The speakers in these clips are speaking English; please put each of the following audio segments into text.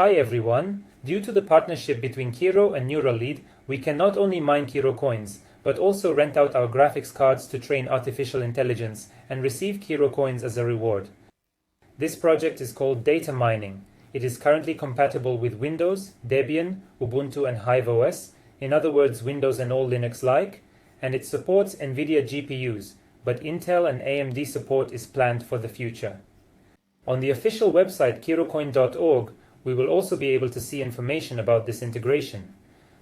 Hi everyone! Due to the partnership between Kiiro and Neuralink, we can not only mine Kiirocoins, but also rent out our graphics cards to train artificial intelligence and receive Kiirocoins as a reward. This project is called DataMining. It is currently compatible with Windows, Debian, Ubuntu and Hive OS, in other words Windows and all Linux-like, and it supports NVIDIA GPUs, but Intel and AMD support is planned for the future. On the official website Kiirocoin.org, we will also be able to see information about this integration.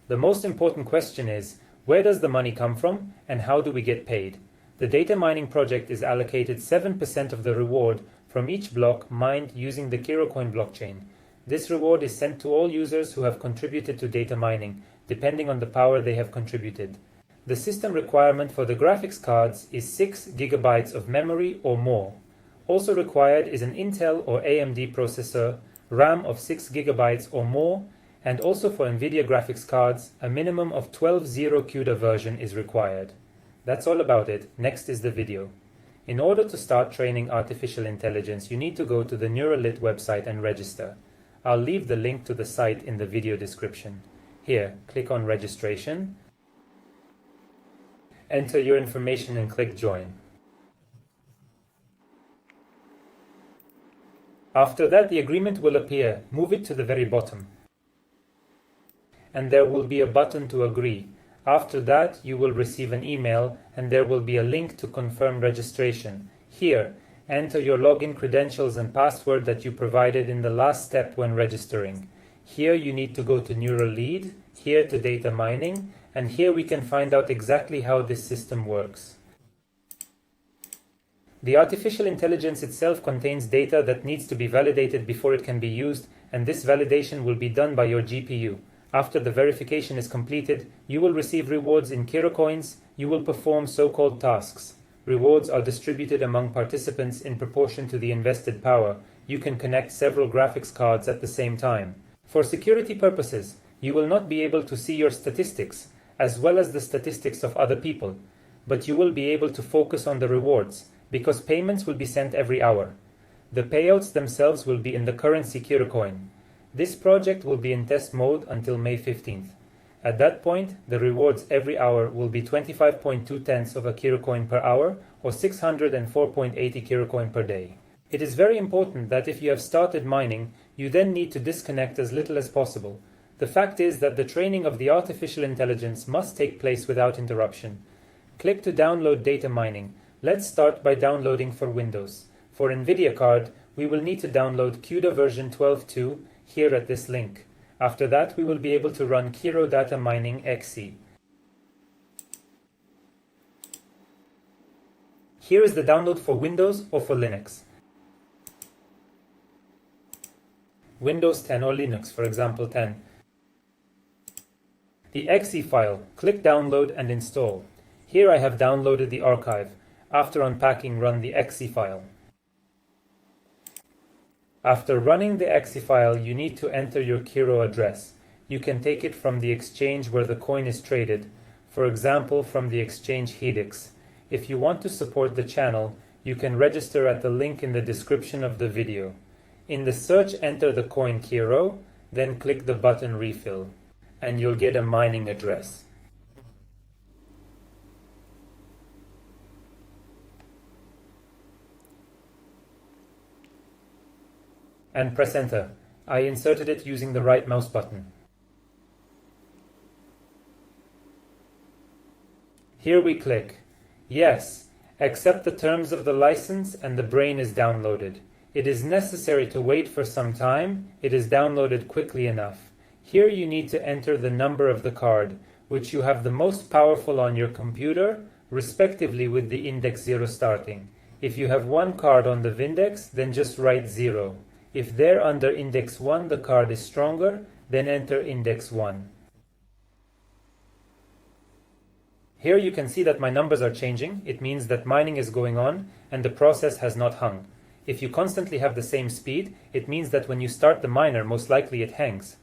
The most important question is, where does the money come from and how do we get paid? The data mining project is allocated 7% of the reward from each block mined using the Kiirocoin blockchain. This reward is sent to all users who have contributed to data mining, depending on the power they have contributed. The system requirement for the graphics cards is 6 GB of memory or more. Also required is an Intel or AMD processor, RAM of 6 GB or more, and also for NVIDIA graphics cards, a minimum of 12.0 CUDA version is required. That's all about it. Next is the video. In order to start training artificial intelligence, you need to go to the Neuralink website and register. I'll leave the link to the site in the video description. Here, click on registration, enter your information and click join. After that, the agreement will appear. Move it to the very bottom. And there will be a button to agree. After that, you will receive an email and there will be a link to confirm registration. Here, enter your login credentials and password that you provided in the last step when registering. Here you need to go to Neuralink, here to data mining, and here we can find out exactly how this system works. The artificial intelligence itself contains data that needs to be validated before it can be used, and this validation will be done by your GPU. After the verification is completed, you will receive rewards in Kiirocoins. You will perform so-called tasks. Rewards are distributed among participants in proportion to the invested power. You can connect several graphics cards at the same time. For security purposes, you will not be able to see your statistics, as well as the statistics of other people, but you will be able to focus on the rewards, because payments will be sent every hour. The payouts themselves will be in the currency Kiirocoin. This project will be in test mode until May 15th. At that point, the rewards every hour will be 25.2 tenths of a Kiirocoin per hour, or 604.80 Kiirocoin per day. It is very important that if you have started mining, you then need to disconnect as little as possible. The fact is that the training of the artificial intelligence must take place without interruption. Click to download data mining. Let's start by downloading for Windows. For NVIDIA card, we will need to download CUDA version 12.2 here at this link. After that, we will be able to run Kiiro DataMining XE. Here is the download for Windows or for Linux. Windows 10 or Linux, for example 10. The XE file, click download and install. Here I have downloaded the archive. After unpacking, run the XE file. After running the XE file, you need to enter your Kiiro address. You can take it from the exchange where the coin is traded, for example from the exchange xeggex. If you want to support the channel, you can register at the link in the description of the video. In the search, enter the coin Kiiro, then click the button Refill, and you'll get a mining address. And press enter. I inserted it using the right mouse button. Here we click. Yes, accept the terms of the license and the brain is downloaded. It is necessary to wait for some time. It is downloaded quickly enough. Here you need to enter the number of the card, which you have the most powerful on your computer, respectively with the index 0 starting. If you have one card on the Vindex, then just write 0. If there under index 1 the card is stronger, then enter index 1. Here you can see that my numbers are changing. It means that mining is going on and the process has not hung. If you constantly have the same speed, it means that when you start the miner, most likely it hangs.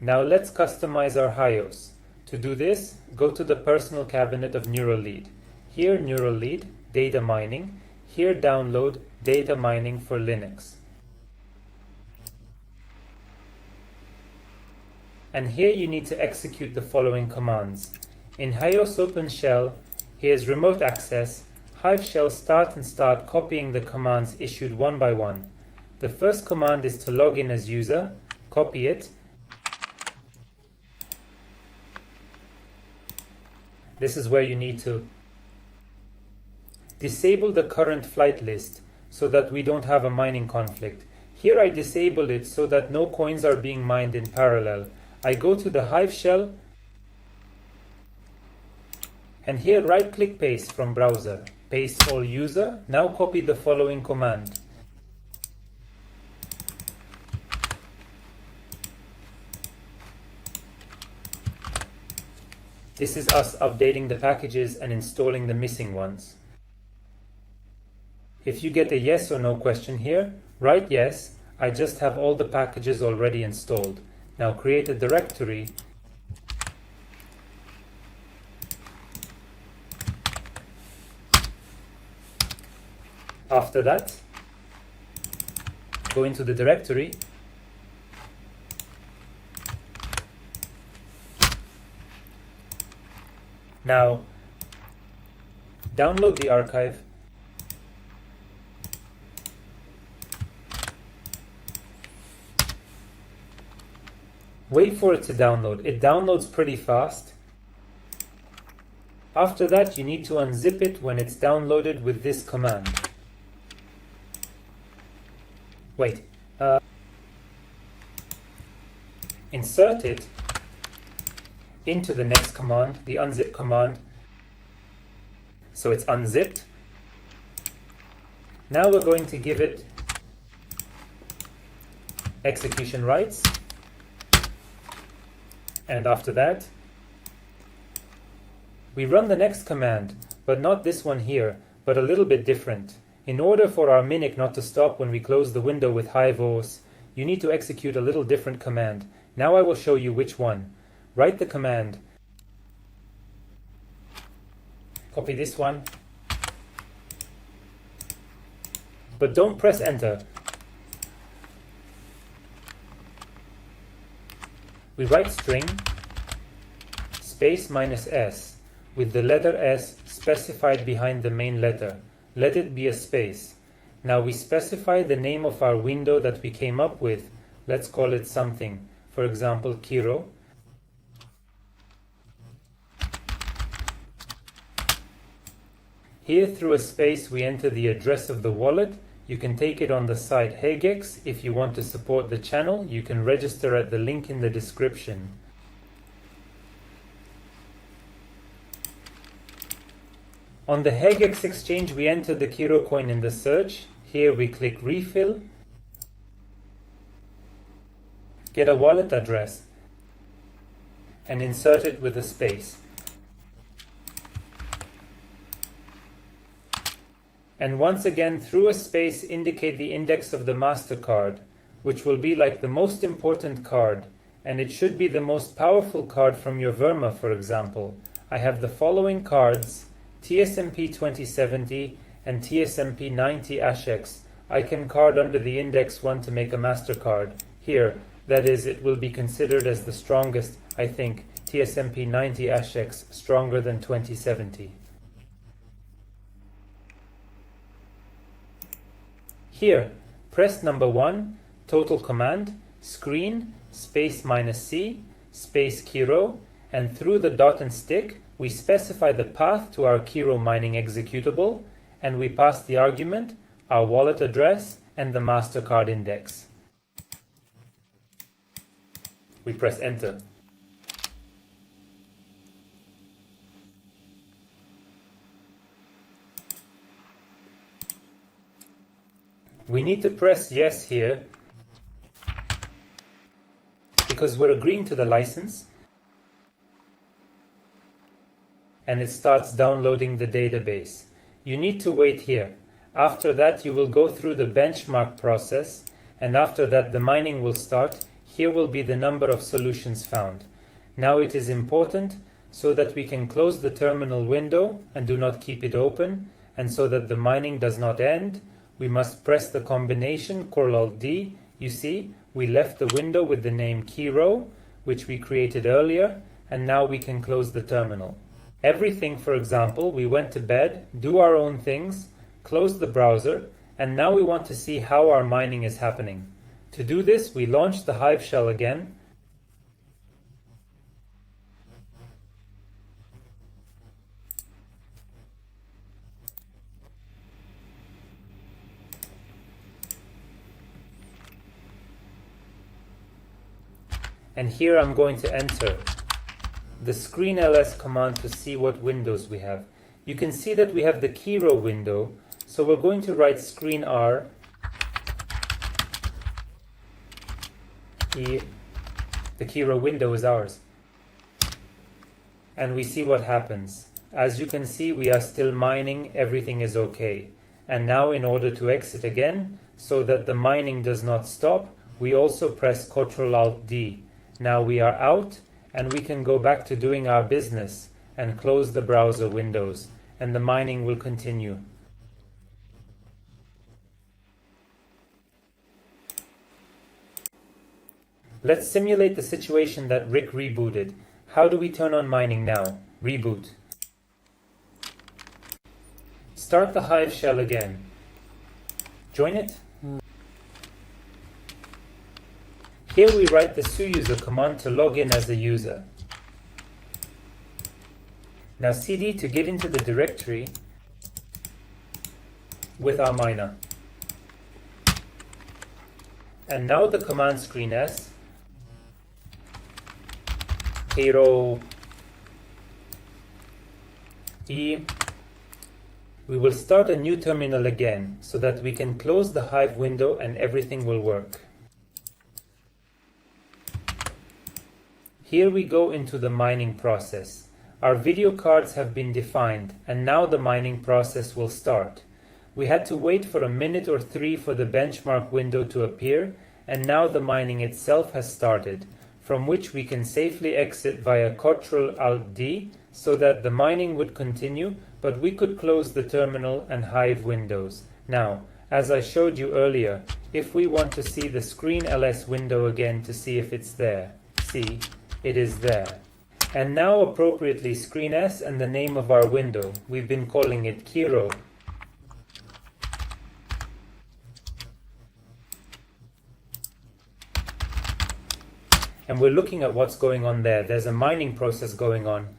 Now let's customize our HIOS. To do this, go to the personal cabinet of Neuralink. Here Neuralink, data mining. Here download data mining for Linux. and here you need to execute the following commands. In Hios OpenShell, here's remote access. Hive shell start and start copying the commands issued one by one. The first command is to log in as user, copy it. This is where you need to disable the current flight list so that we don't have a mining conflict. Here I disable it so that no coins are being mined in parallel. I go to the Hive shell and here right-click paste from browser. Paste all user. Now copy the following command. This is us updating the packages and installing the missing ones. If you get a yes or no question here, write yes. I just have all the packages already installed. Now create a directory. After that, go into the directory. Now, download the archive. Wait for it to download. It downloads pretty fast. After that, you need to unzip it when it's downloaded with this command. Wait. Insert it into the next command, the unzip command. So it's unzipped. Now we're going to give it execution rights. And after that, we run the next command, but not this one here, but a little bit different. In order for our minic not to stop when we close the window with HiveOS, you need to execute a little different command. Now I will show you which one. Write the command. Copy this one. But don't press enter. We write string space -s with the letter S specified behind the main letter. Let it be a space. Now we specify the name of our window that we came up with. Let's call it something. For example, Kiiro. Here through a space we enter the address of the wallet. You can take it on the site xeggex. If you want to support the channel, you can register at the link in the description. On the xeggex exchange, we enter the Kiirocoin in the search. Here we click refill, get a wallet address, and insert it with a space. And once again, through a space, indicate the index of the MasterCard, which will be like the most important card, and it should be the most powerful card from your Verma, for example. I have the following cards: TSMP 2070 and TSMP 90 xeggex. I can card under the index 1 to make a MasterCard. Here, that is, it will be considered as the strongest, I think, TSMP 90 xeggex, stronger than 2070. Here, press number 1, total command, screen, space -c, space Kiiro, and through the dot and stick, we specify the path to our Kiiro mining executable, and we pass the argument, our wallet address, and the MasterCard index. We press enter. We need to press yes here because we're agreeing to the license, and it starts downloading the database. You need to wait here. After that, you will go through the benchmark process, and after that the mining will start. Here will be the number of solutions found. Now it is important so that we can close the terminal window and do not keep it open, and so that the mining does not end, we must press the combination Ctrl+D. You see, we left the window with the name Kiiro. which we created earlier, and now we can close the terminal. Everything, for example, we went to bed, do our own things, close the browser, and now we want to see how our mining is happening. To do this, we launch the Hive shell again, and here I'm going to enter the screen ls command to see what windows we have. You can see that we have the Kiiro window, so we're going to write screen r the Kiiro window is ours, and we see what happens. As you can see, we are still mining, everything is okay. And now in order to exit again, so that the mining does not stop, we also press Ctrl-Alt-D. Now we are out, and we can go back to doing our business and close the browser windows, and the mining will continue. Let's simulate the situation that Rick rebooted. How do we turn on mining now? Reboot. Start the Hive shell again. Join it. Here we write the suuser command to log in as a user. Now cd to get into the directory with our miner. And now the command screen s Kiiro e. We will start a new terminal again so that we can close the Hive window and everything will work. Here we go into the mining process. Our video cards have been defined, and now the mining process will start. We had to wait for a minute or 3 for the benchmark window to appear, and now the mining itself has started, from which we can safely exit via Ctrl-Alt-D so that the mining would continue, but we could close the terminal and Hive windows. Now, as I showed you earlier, if we want to see the screen ls window again to see if it's there, see, it is there. And now appropriately screen s and the name of our window. We've been calling it Kiiro. And we're looking at what's going on there. There's a mining process going on.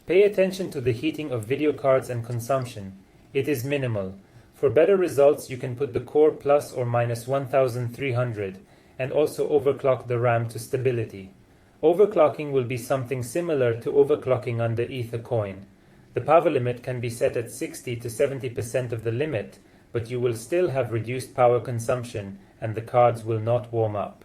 Pay attention to the heating of video cards and consumption. It is minimal. For better results, you can put the core plus or minus 1300 and also overclock the RAM to stability. Overclocking will be something similar to overclocking under Ethercoin. The power limit can be set at 60 to 70% of the limit, but you will still have reduced power consumption and the cards will not warm up.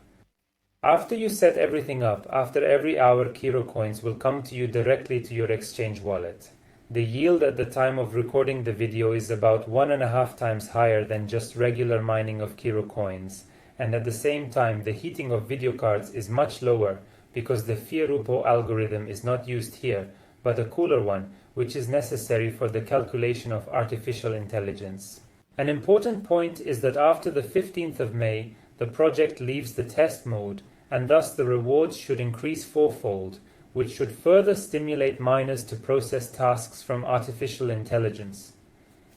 After you set everything up, after every hour Kiirocoins will come to you directly to your exchange wallet. The yield at the time of recording the video is about 1.5 times higher than just regular mining of Kiirocoins, and at the same time the heating of video cards is much lower because the Fierupo algorithm is not used here, but a cooler one, which is necessary for the calculation of artificial intelligence. An important point is that after the 15th of May, the project leaves the test mode, and thus the rewards should increase fourfold, which should further stimulate miners to process tasks from artificial intelligence.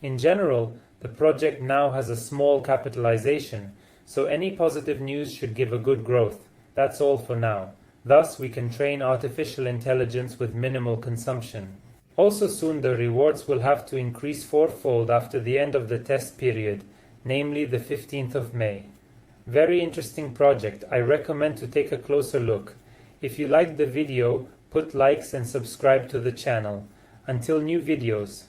In general, the project now has a small capitalization, so any positive news should give a good growth. That's all for now. Thus, we can train artificial intelligence with minimal consumption. Also soon the rewards will have to increase fourfold after the end of the test period, namely the 15th of May. Very interesting project. I recommend to take a closer look. If you liked the video, put likes and subscribe to the channel. Until new videos.